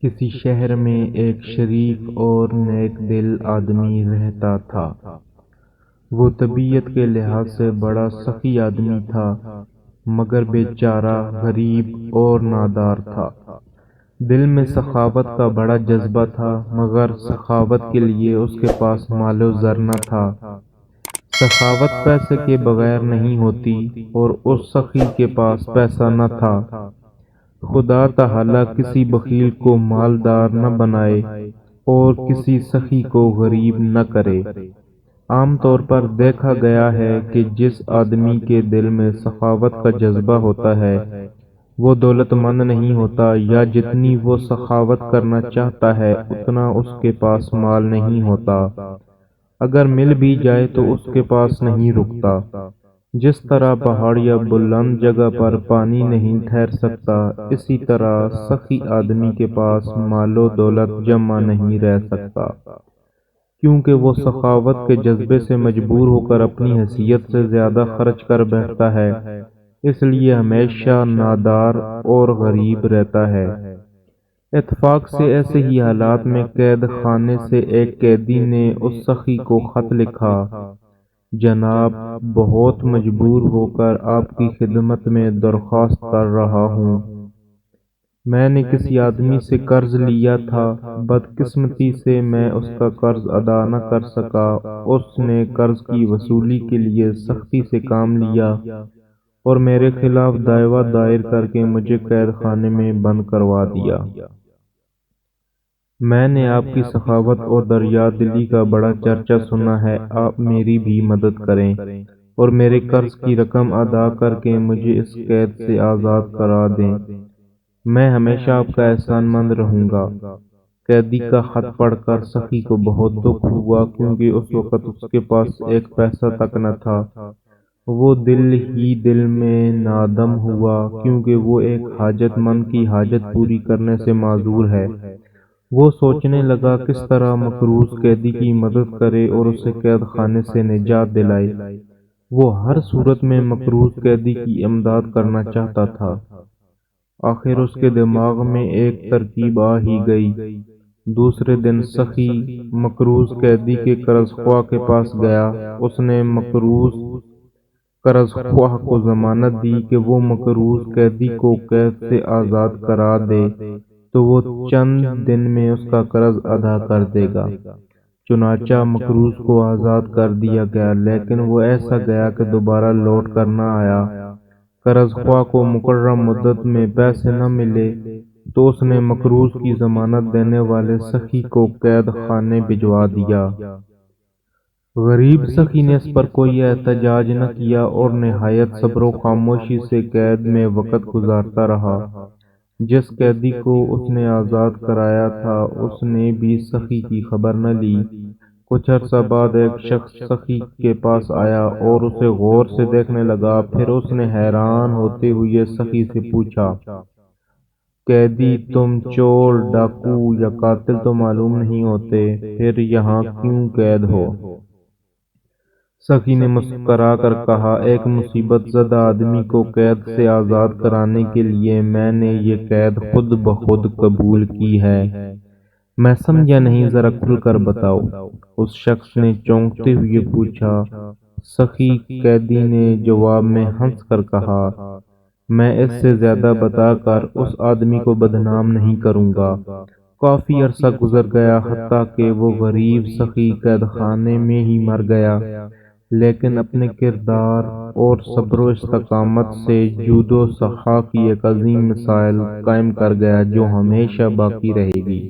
کسی شہر میں ایک شریف اور نیک دل آدمی رہتا تھا۔ وہ طبیعت کے لحاظ سے بڑا سخی آدمی تھا، مگر بیچارہ غریب اور نادار تھا۔ دل میں سخاوت کا بڑا جذبہ تھا، مگر سخاوت کے لیے اس کے پاس مال و زر نہ تھا۔ سخاوت پیسے کے بغیر نہیں ہوتی، اور اس سخی کے پاس پیسہ نہ تھا۔ خدا تعالی کسی بخیل کو مالدار نہ بنائے اور کسی سخی کو غریب نہ کرے۔ عام طور پر دیکھا گیا ہے کہ جس آدمی کے دل میں سخاوت کا جذبہ ہوتا ہے وہ دولت مند نہیں ہوتا، یا جتنی وہ سخاوت کرنا چاہتا ہے اتنا اس کے پاس مال نہیں ہوتا۔ اگر مل بھی جائے تو اس کے پاس نہیں رکتا۔ جس طرح پہاڑ یا بلند جگہ پر پانی نہیں ٹھہر سکتا، اسی طرح سخی آدمی کے پاس مال و دولت جمع نہیں رہ سکتا، کیونکہ وہ سخاوت کے جذبے سے مجبور ہو کر اپنی حیثیت سے زیادہ خرچ کر بیٹھتا ہے، اس لیے ہمیشہ نادار اور غریب رہتا ہے۔ اتفاق سے ایسے ہی حالات میں قید خانے سے ایک قیدی نے اس سخی کو خط لکھا: جناب، بہت مجبور ہو کر آپ کی خدمت میں درخواست کر رہا ہوں۔ میں نے کسی آدمی سے قرض لیا تھا، بدقسمتی سے میں اس کا قرض ادا نہ کر سکا۔ اس نے قرض کی وصولی کے لیے سختی سے کام لیا اور میرے خلاف دعویٰ دائر کر کے مجھے قید خانے میں بند کروا دیا۔ میں نے آپ کی سخاوت اور دریا دلی کا بڑا چرچا سنا ہے، آپ میری بھی مدد کریں اور میرے قرض کی رقم ادا کر کے مجھے اس قید سے آزاد کرا دیں۔ میں ہمیشہ آپ کا احسان مند رہوں گا۔ قیدی کا خط پڑھ کر سخی کو بہت دکھ ہوا، کیونکہ اس وقت اس کے پاس ایک پیسہ تک نہ تھا۔ وہ دل ہی دل میں نادم ہوا، کیونکہ وہ ایک حاجت مند کی حاجت پوری کرنے سے معذور ہے۔ وہ سوچنے لگا کس طرح مقروض قیدی کی مدد کرے اور اسے قید خانے سے نجات دلائے۔ وہ ہر صورت میں مقروض قیدی کی امداد کرنا چاہتا تھا۔ آخر اس کے دماغ میں ایک ترکیب آ ہی گئی۔ دوسرے دن سخی مقروض قیدی کے قرض خواہ کے پاس گیا۔ اس نے مقروض قرض خواہ کو ضمانت دی کہ وہ مقروض قیدی کو قید سے آزاد کرا دے تو وہ چند دن میں اس کا قرض ادا کر دے گا۔ چنانچہ مقروض کو آزاد کر دیا گیا، لیکن وہ ایسا گیا کہ دوبارہ لوٹ کر نہ آیا۔ قرض خواہ کو مقررہ مدت میں پیسے نہ ملے تو اس نے مقروض کی ضمانت دینے والے سخی کو قید خانے بھجوا دیا۔ غریب سخی نے اس پر کوئی احتجاج نہ کیا اور نہایت صبر و خاموشی سے قید میں وقت گزارتا رہا۔ جس قیدی کو اس نے آزاد کرایا تھا اس نے بھی سخی کی خبر نہ لی۔ کچھ عرصہ بعد ایک شخص سخی کے پاس آیا اور اسے غور سے دیکھنے لگا۔ پھر اس نے حیران ہوتے ہوئے سخی سے پوچھا: قیدی، تم چور، ڈاکو یا قاتل تو معلوم نہیں ہوتے، پھر یہاں کیوں قید ہو؟ سخی نے مسکرا کر کہا: ایک مصیبت زدہ آدمی کو قید سے آزاد کرانے کے لیے میں نے یہ قید خود بخود قبول کی ہے۔ میں سمجھا نہیں، ذرا کھل کر بتاؤ، اس شخص نے چونکتے ہوئے پوچھا۔ سخی قیدی نے جواب میں ہنس کر کہا: میں اس سے زیادہ بتا کر اس آدمی کو بدنام نہیں کروں گا۔ کافی عرصہ گزر گیا، حتیٰ کہ وہ غریب سخی قید خانے میں ہی مر گیا، لیکن اپنے کردار اور صبر و استقامت سے جود و سخا کی ایک عظیم مثال قائم کر گیا جو ہمیشہ باقی رہے گی۔